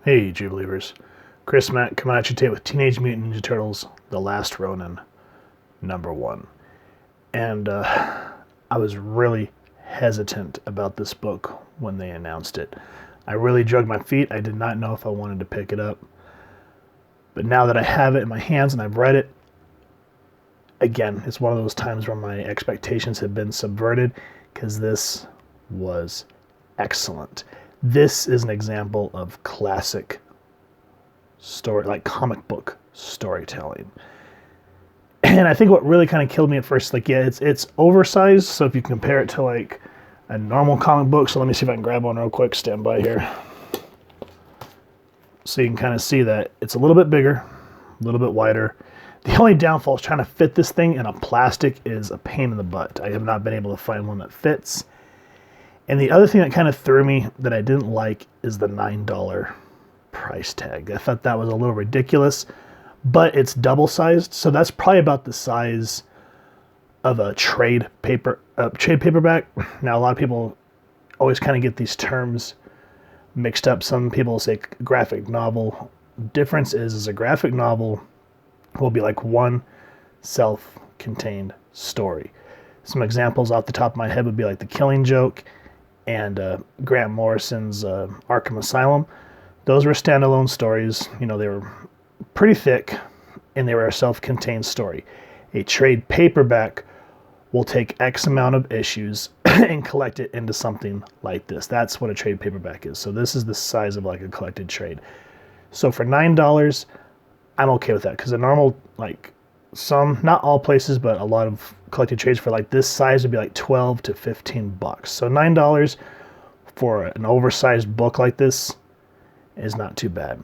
Hey, G-Believers. Chris Mack coming at you today with Teenage Mutant Ninja Turtles, The Last Ronin, #1. And I was really hesitant about this book when they announced it. I really dragged my feet. I did not know if I wanted to pick it up. But now that I have it in my hands and I've read it, again, it's one of those times where my expectations have been subverted because this was excellent. This is an example of classic story, like comic book storytelling. And I think what really kind of killed me at first, like, yeah, it's oversized. So if you compare it to like a normal comic book, so let me see if I can grab one real quick. Stand by here. So you can kind of see that it's a little bit bigger, a little bit wider. The only downfall is trying to fit this thing in a plastic is a pain in the butt. I have not been able to find one that fits. And the other thing that kind of threw me that I didn't like is the $9 price tag. I thought that was a little ridiculous, but it's double sized, so that's probably about the size of a trade paperback. Now, a lot of people always kind of get these terms mixed up. Some people say graphic novel. Difference is a graphic novel will be like one self-contained story. Some examples off the top of my head would be like The Killing Joke and Grant Morrison's Arkham Asylum. Those were standalone stories. You know, they were pretty thick and they were a self-contained story. A trade paperback will take X amount of issues and collect it into something like this. That's what a trade paperback is. So this is the size of like a collected trade. So for $9, I'm okay with that because a normal, like some, not all places, but a lot of collected trades for like this size would be like 12 to 15 bucks. So $9 for an oversized book like this is not too bad.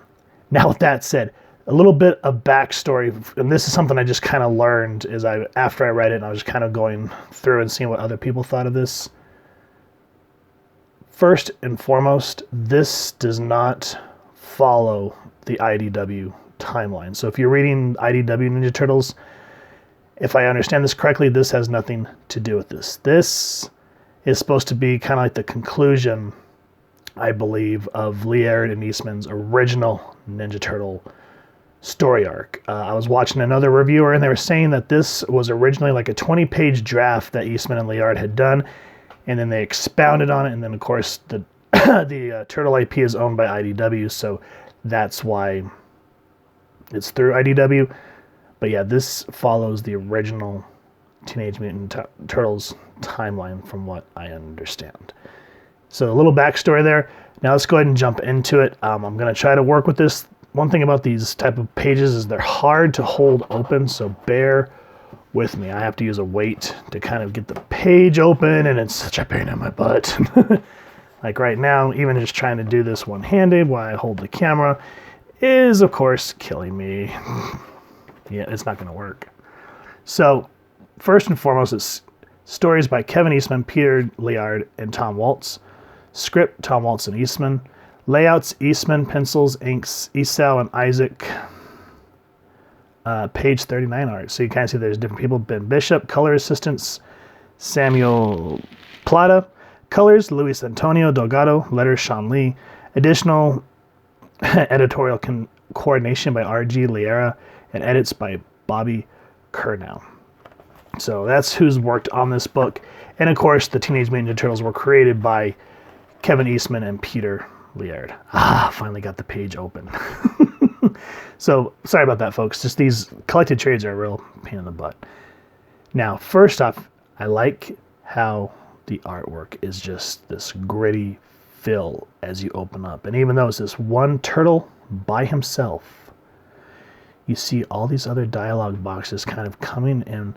Now, with that said, a little bit of backstory, and this is something I just kind of learned is after I read it and I was kind of going through and seeing what other people thought of this. First and foremost, this does not follow the IDW timeline. So if you're reading IDW Ninja Turtles, if I understand this correctly, this has nothing to do with this. This is supposed to be kind of like the conclusion, I believe, of Liard and Eastman's original Ninja Turtle story arc. I was watching another reviewer and they were saying that this was originally like a 20-page draft that Eastman and Liard had done, and then they expounded on it, and then of course the Turtle IP is owned by IDW, so that's why it's through IDW. But yeah, this follows the original Teenage Mutant Turtles timeline from what I understand. So a little backstory there. Now let's go ahead and jump into it. I'm going to try to work with this. One thing about these type of pages is they're hard to hold open, so bear with me. I have to use a weight to kind of get the page open, and it's such a pain in my butt. Like right now, even just trying to do this one-handed while I hold the camera is, of course, killing me. Yeah, it's not going to work. So first and foremost, it's stories by Kevin Eastman, Peter Liard, and Tom Waltz. Script, Tom Waltz and Eastman. Layouts, Eastman. Pencils, inks, Esau and Isaac. Page 39 art. So you kind of see there's different people. Ben Bishop. Color assistants, Samuel Plata. Colors, Luis Antonio Delgado. Letters, Sean Lee. Additional editorial coordination by R.G. Liera. And edits by Bobby Curnow. So that's who's worked on this book. And of course, the Teenage Mutant Ninja Turtles were created by Kevin Eastman and Peter Liard. Finally got the page open. So sorry about that, folks. Just these collected trades are a real pain in the butt. Now, first off, I like how the artwork is just this gritty fill as you open up. And even though it's this one turtle by himself, you see all these other dialogue boxes kind of coming in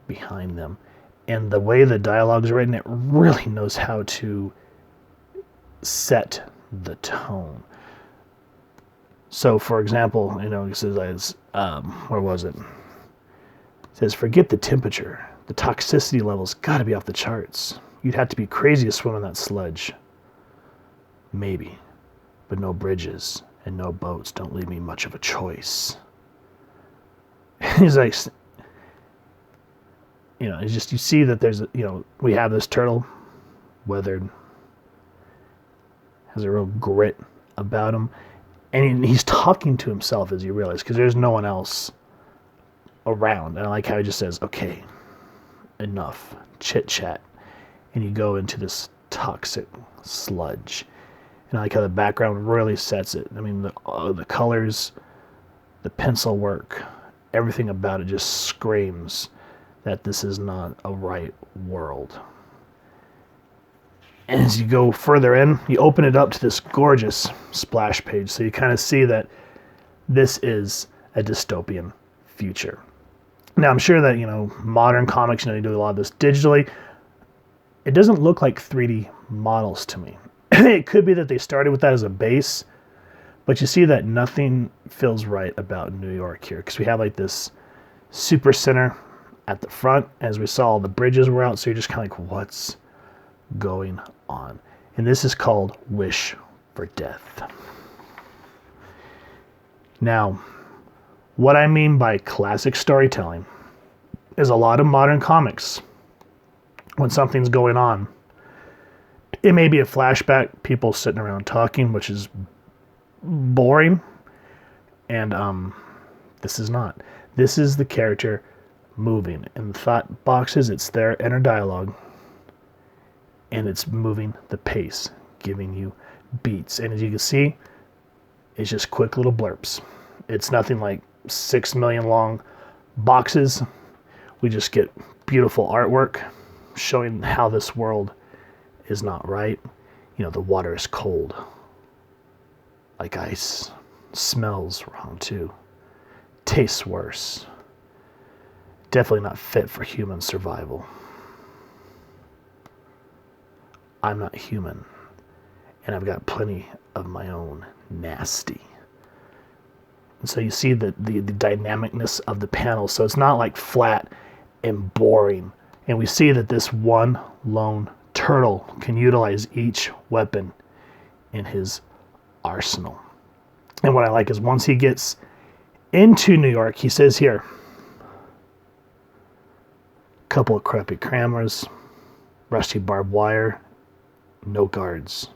behind them. And the way the dialogue is written, it really knows how to set the tone. So, for example, you know, it says, where was it? It says, forget the temperature. The toxicity level's got to be off the charts. You'd have to be crazy to swim in that sludge. Maybe. But no bridges and no boats don't leave me much of a choice. He's like, you know, it's just, you see that there's, you know, we have this turtle, weathered, has a real grit about him. And he's talking to himself, as you realize, because there's no one else around. And I like how he just says, okay, enough chit chat. And you go into this toxic sludge. And I like how the background really sets it. I mean, the colors, the pencil work, everything about it just screams that this is not a right world. And as you go further in, you open it up to this gorgeous splash page. So you kind of see that this is a dystopian future. Now, I'm sure that, modern comics, they do a lot of this digitally. It doesn't look like 3D models to me. It could be that they started with that as a base, but you see that nothing feels right about New York here, because we have like this super center at the front. As we saw, all the bridges were out, so you're just kind of like, what's going on? And this is called Wish for Death. Now, what I mean by classic storytelling is a lot of modern comics, when something's going on, it may be a flashback, people sitting around talking, which is boring, and this is not. This is the character moving. In the thought boxes, it's their inner dialogue, and it's moving the pace, giving you beats. And as you can see, it's just quick little blurps. It's nothing like 6 million long boxes. We just get beautiful artwork showing how this world is not right. The water is cold, like ice. Smells wrong too. Tastes worse. Definitely not fit for human survival. I'm not human, and I've got plenty of my own nasty. And so you see the dynamicness of the panels. So it's not like flat and boring. And we see that this one lone turtle can utilize each weapon in his arsenal. And what I like is once he gets into New York, he says here, couple of crappy cameras, rusty barbed wire, no guards.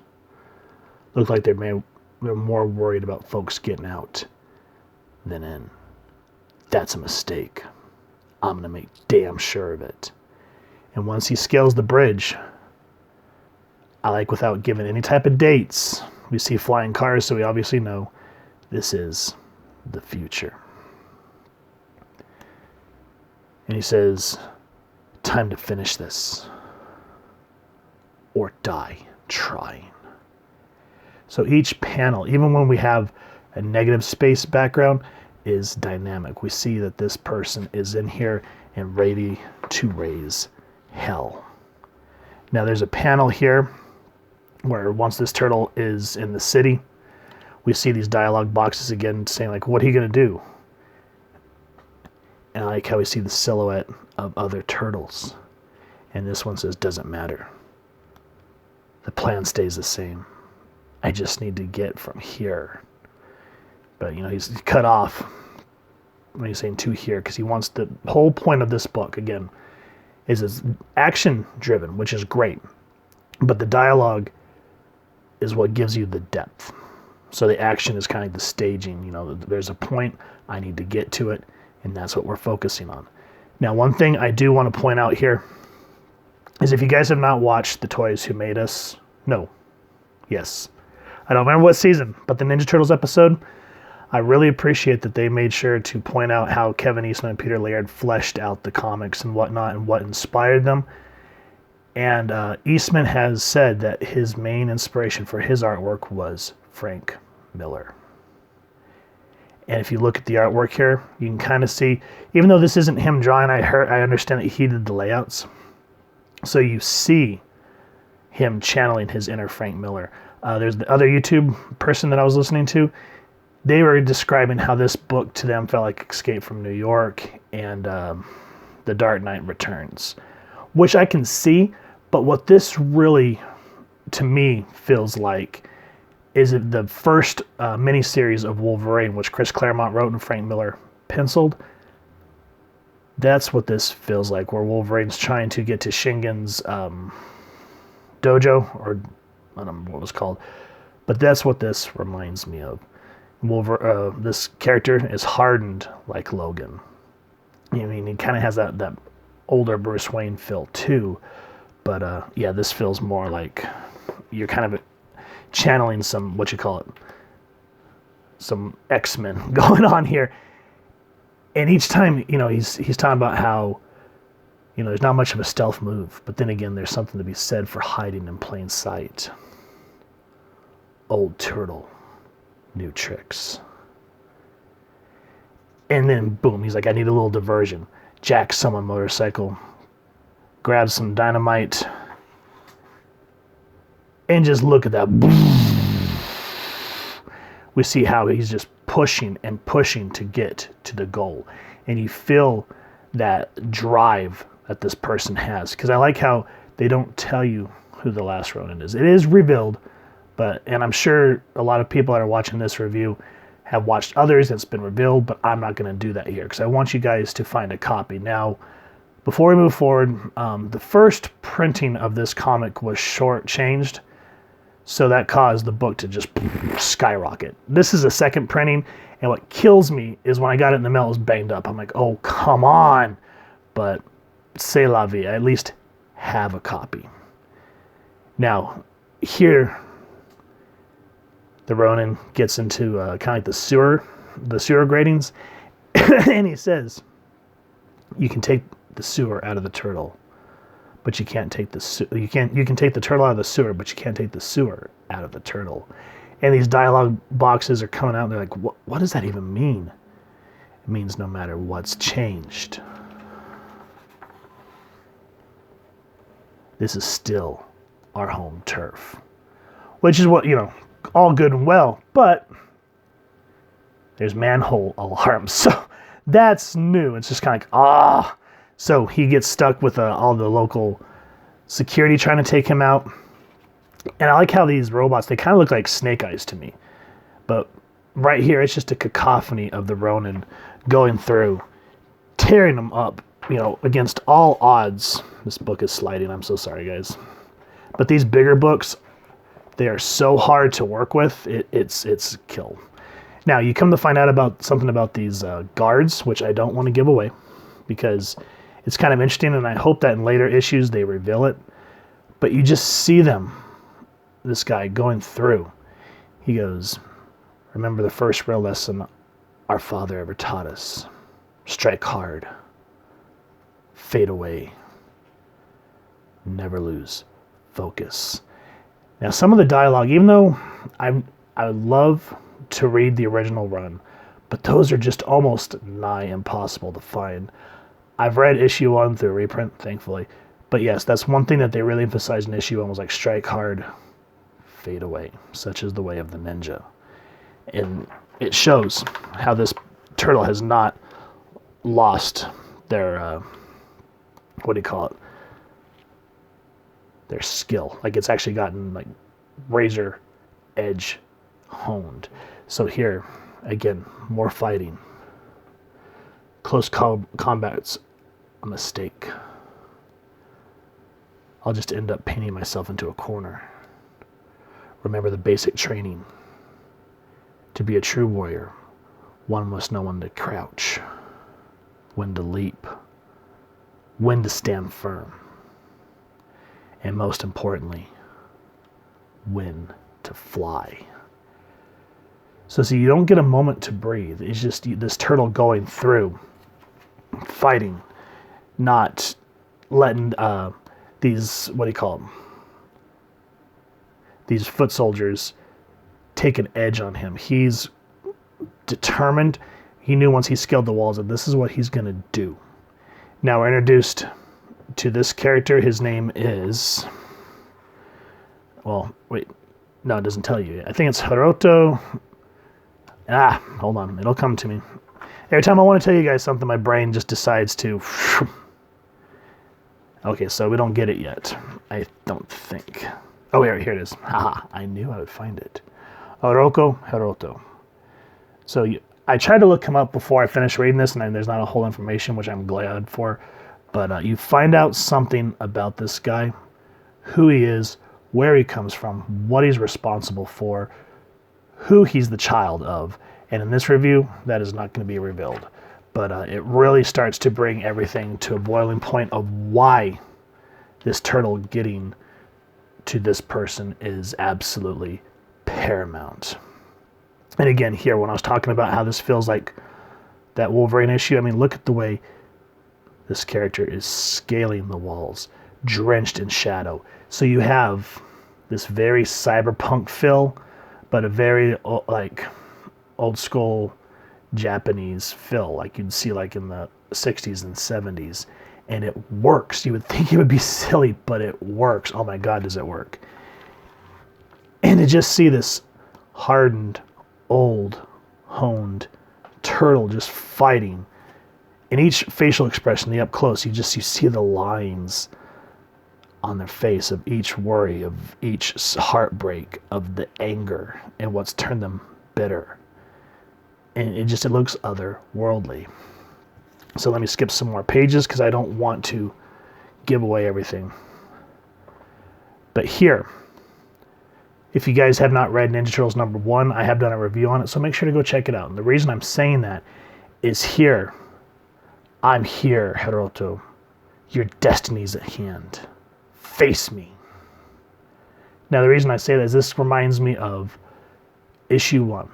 Look like they're more worried about folks getting out than in. That's a mistake. I'm going to make damn sure of it. And once he scales the bridge, I like, without giving any type of dates, we see flying cars, so we obviously know this is the future. And he says, time to finish this, or die trying. So each panel, even when we have a negative space background, is dynamic. We see that this person is in here and ready to raise hell. Now there's a panel here where once this turtle is in the city, we see these dialogue boxes again saying like, what are you going to do? And I like how we see the silhouette of other turtles. And this one says, doesn't matter. The plan stays the same. I just need to get from here. But, he's cut off when he's saying to here, because he wants the whole point of this book, again, is it's action-driven, which is great. But the dialogue is what gives you the depth. So the action is kind of the staging. There's a point, I need to get to it, and that's what we're focusing on. Now, one thing I do want to point out here is if you guys have not watched The Toys Who Made Us, no, yes, I don't remember what season, but the Ninja Turtles episode, I really appreciate that they made sure to point out how Kevin Eastman and Peter Laird fleshed out the comics and whatnot and what inspired them. And Eastman has said that his main inspiration for his artwork was Frank Miller. And if you look at the artwork here, you can kind of see, even though this isn't him drawing, I understand that he did the layouts. So you see him channeling his inner Frank Miller. There's the other YouTube person that I was listening to. They were describing how this book to them felt like Escape from New York and The Dark Knight Returns, which I can see. But what this really, to me, feels like is the first miniseries of Wolverine, which Chris Claremont wrote and Frank Miller penciled. That's what this feels like, where Wolverine's trying to get to Shingen's dojo, or I don't remember what it was called, but that's what this reminds me of. This character is hardened like Logan. I mean, he kind of has that older Bruce Wayne feel too. But yeah, this feels more like you're kind of channeling some, what you call it, some X-Men going on here. And each time, he's talking about how, there's not much of a stealth move. But then again, there's something to be said for hiding in plain sight. Old turtle, new tricks. And then, boom, he's like, I need a little diversion. Jacks someone motorcycle, grabs some dynamite, and just look at that. We see how he's just pushing and pushing to get to the goal. And you feel that drive that this person has. Because I like how they don't tell you who the last Ronin is. It is revealed, and I'm sure a lot of people that are watching this review have watched others that's been revealed, but I'm not going to do that here because I want you guys to find a copy. Now, before we move forward, the first printing of this comic was shortchanged, so that caused the book to just skyrocket. This is a second printing, and what kills me is when I got it in the mail, it was banged up. I'm like, oh, come on. But c'est la vie. I at least have a copy. Now, here, the Ronin gets into kind of like the sewer gratings, and he says, you can take the sewer out of the turtle, but you can't take you can take the turtle out of the sewer, but you can't take the sewer out of the turtle. And these dialogue boxes are coming out, and they're like, what does that even mean? It means no matter what's changed, this is still our home turf. Which is what, all good and well, but there's manhole alarms. So that's new. It's just kind of like, So he gets stuck with all the local security trying to take him out. And I like how these robots, they kind of look like Snake Eyes to me. But right here, it's just a cacophony of the Ronin going through, tearing them up, against all odds. This book is sliding. I'm so sorry, guys. But these bigger books, they are so hard to work with. It's kill. Now, you come to find out something about these guards, which I don't want to give away because it's kind of interesting, and I hope that in later issues they reveal it. But you just see them, this guy going through. He goes, remember the first real lesson our father ever taught us. Strike hard. Fade away. Never lose focus. Now, some of the dialogue, even though I would love to read the original run, but those are just almost nigh impossible to find. I've read issue 1 through reprint, thankfully. But yes, that's one thing that they really emphasized in issue 1 was like strike hard, fade away, such is the way of the ninja. And it shows how this turtle has not lost their, their skill. Like, it's actually gotten like razor edge honed. So here, again, more fighting. Close combat's a mistake. I'll just end up painting myself into a corner. Remember the basic training. To be a true warrior, one must know when to crouch, when to leap, when to stand firm, and most importantly, when to fly. So see, you don't get a moment to breathe. It's just this turtle going through, fighting, not letting these, these foot soldiers take an edge on him. He's determined. He knew once he scaled the walls that this is what he's going to do. Now we're introduced to this character. His name is... Well, wait. No, it doesn't tell you. I think it's Hiroto. Hold on. It'll come to me. Every time I want to tell you guys something, my brain just decides to... Okay, so we don't get it yet. I don't think. Oh, here it is. Haha, I knew I would find it. Hiroto. So I tried to look him up before I finished reading this, and there's not a whole information, which I'm glad for. But you find out something about this guy, who he is, where he comes from, what he's responsible for, who he's the child of. And in this review, that is not going to be revealed. But it really starts to bring everything to a boiling point of why this turtle getting to this person is absolutely paramount. And again, here, when I was talking about how this feels like that Wolverine issue, I mean, look at the way this character is scaling the walls, drenched in shadow. So you have this very cyberpunk feel, but a very like old school Japanese feel, like you'd see like in the 60s and 70s. And it works. You would think it would be silly, but it works. Oh my God, does it work. And to just see this hardened, old, honed turtle just fighting. In each facial expression, the up close, you see the lines on their face of each worry, of each heartbreak, of the anger, and what's turned them bitter. And it looks otherworldly. So let me skip some more pages because I don't want to give away everything. But here, if you guys have not read Ninja Turtles #1, I have done a review on it, so make sure to go check it out. And the reason I'm saying that is here, I'm here, Hiroto. Your destiny's at hand. Face me. Now the reason I say that is this reminds me of issue 1.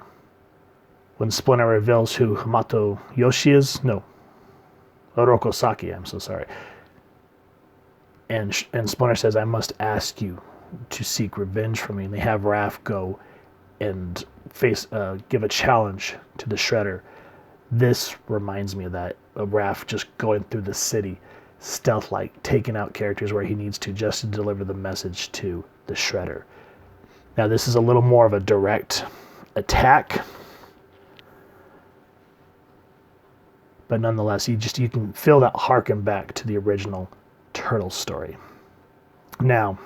When Splinter reveals who Hamato Yoshi is. No. Oroko Saki, I'm so sorry. And Splinter says, I must ask you to seek revenge for me. And they have Raph go and give a challenge to the Shredder. This reminds me of that. Of Raph just going through the city, stealth-like, taking out characters where he needs to just to deliver the message to the Shredder. Now this is a little more of a direct attack. But nonetheless, you can feel that harken back to the original Turtle story. Now,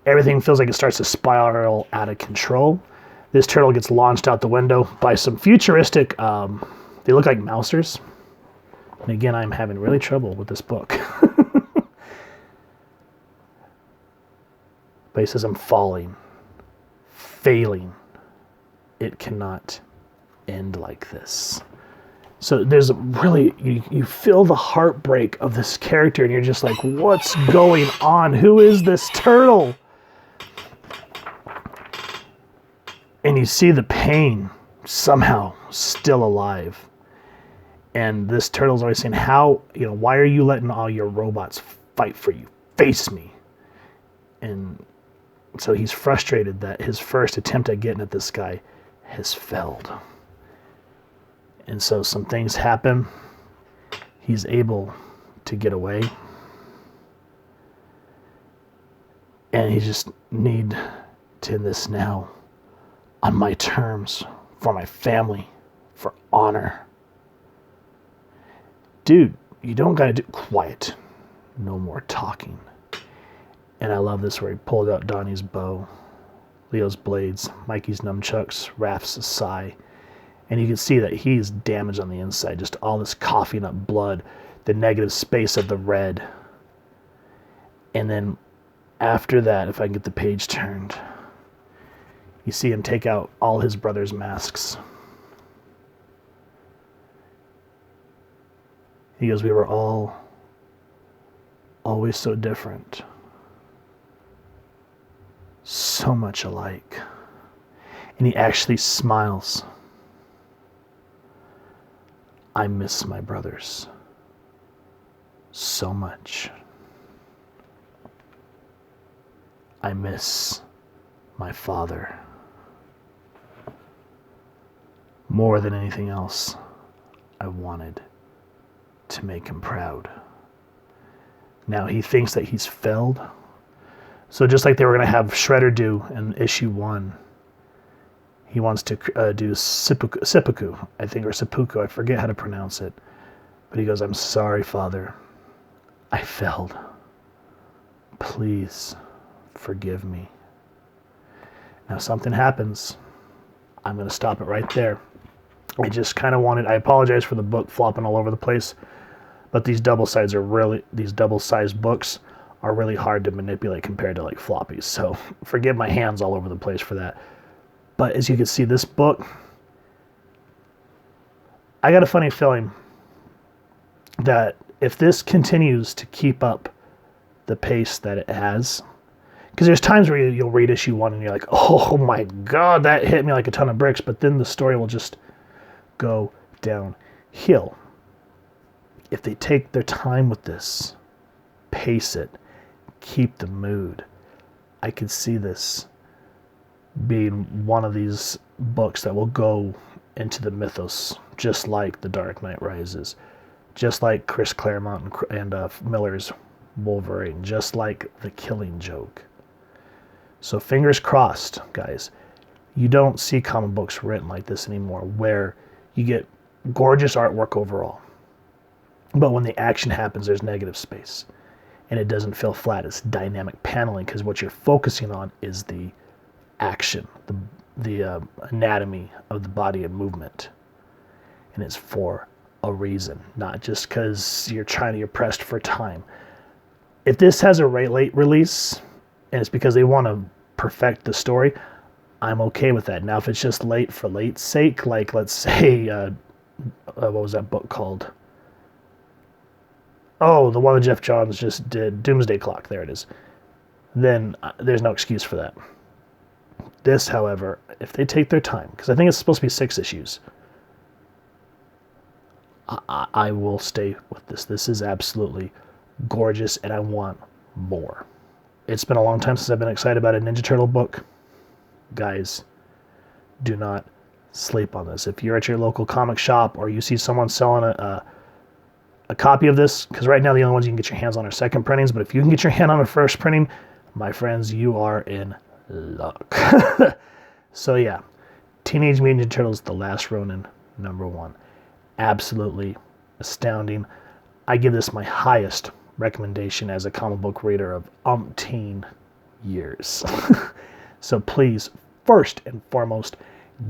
everything feels like it starts to spiral out of control. This turtle gets launched out the window by some futuristic, they look like mousers. And again, I'm having really trouble with this book. But he says, I'm falling, failing. It cannot end like this. So there's really, you feel the heartbreak of this character and you're just like, what's going on? Who is this turtle? And you see the pain somehow still alive. And this turtle's always saying, why are you letting all your robots fight for you? Face me. And so he's frustrated that his first attempt at getting at this guy has failed. And so some things happen. He's able to get away. And he just need to end this now on my terms, for my family, for honor. Dude, you don't gotta do quiet. No more talking. And I love this where he pulled out Donnie's bow, Leo's blades, Mikey's nunchucks, Raph's sai. And you can see that he's damaged on the inside. Just all this coughing up blood, the negative space of the red. And then after that, if I can get the page turned, you see him take out all his brother's masks. He goes, we were all always so different. So much alike. And he actually smiles. I miss my brothers so much. I miss my father more than anything else. I wanted to make him proud. Now he thinks that he's failed. So just like they were going to have Shredder do in issue 1, he wants to do seppuku, I think, or seppuku. I forget how to pronounce it. But he goes, I'm sorry, Father. I failed. Please forgive me. Now something happens. I'm going to stop it right there. I just kind of wanted, I apologize for the book flopping all over the place, but these double-sized books are really hard to manipulate compared to like floppies. So forgive my hands all over the place for that. But as you can see, this book, I got a funny feeling that if this continues to keep up the pace that it has, because there's times where you'll read issue 1 and you're like, oh my God, that hit me like a ton of bricks, but then the story will just go downhill. If they take their time with this, pace it, keep the mood, I could see this being one of these books that will go into the mythos, just like The Dark Knight Rises, just like Chris Claremont and Miller's Wolverine, just like The Killing Joke. So fingers crossed, guys. You don't see comic books written like this anymore, where you get gorgeous artwork overall, but when the action happens, there's negative space, and it doesn't feel flat. It's dynamic paneling, because what you're focusing on is the action, the anatomy of the body and movement, and it's for a reason, not just because you're pressed for time. If this has a late release and it's because they want to perfect the story, I'm okay with that. Now, if it's just late for late's sake, like let's say, what was that book called? Oh, the one that Jeff Johns just did, Doomsday Clock, there it is. Then there's no excuse for that. This, however, if they take their time, because I think it's supposed to be 6 issues, I will stay with this. This is absolutely gorgeous, and I want more. It's been a long time since I've been excited about a Ninja Turtle book. Guys, do not sleep on this. If you're at your local comic shop or you see someone selling a copy of this, because right now the only ones you can get your hands on are second printings, but if you can get your hand on a first printing, my friends, you are in luck. So yeah, Teenage Mutant Ninja Turtles, The Last Ronin, #1. Absolutely astounding. I give this my highest recommendation as a comic book reader of umpteen years. So please, first and foremost,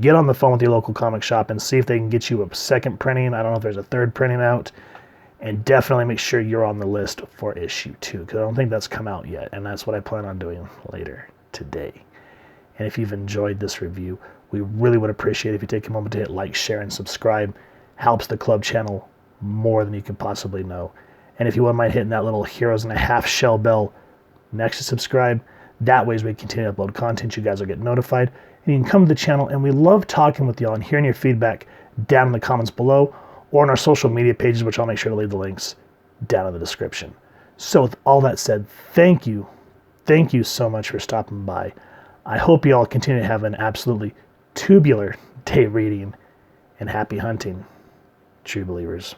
get on the phone with your local comic shop and see if they can get you a second printing. I don't know if there's a third printing out. And definitely make sure you're on the list for issue 2, because I don't think that's come out yet, and that's what I plan on doing later today. And if you've enjoyed this review, we really would appreciate it if you take a moment to hit like, share, and subscribe. Helps the club channel more than you can possibly know. And if you wouldn't mind hitting that little Heroes and a Half shell bell next to subscribe, that way as we continue to upload content, you guys will get notified. And you can come to the channel, and we love talking with y'all and hearing your feedback down in the comments below, or on our social media pages, which I'll make sure to leave the links down in the description. So with all that said, thank you so much for stopping by. I hope you all continue to have an absolutely tubular day reading, and happy hunting, true believers.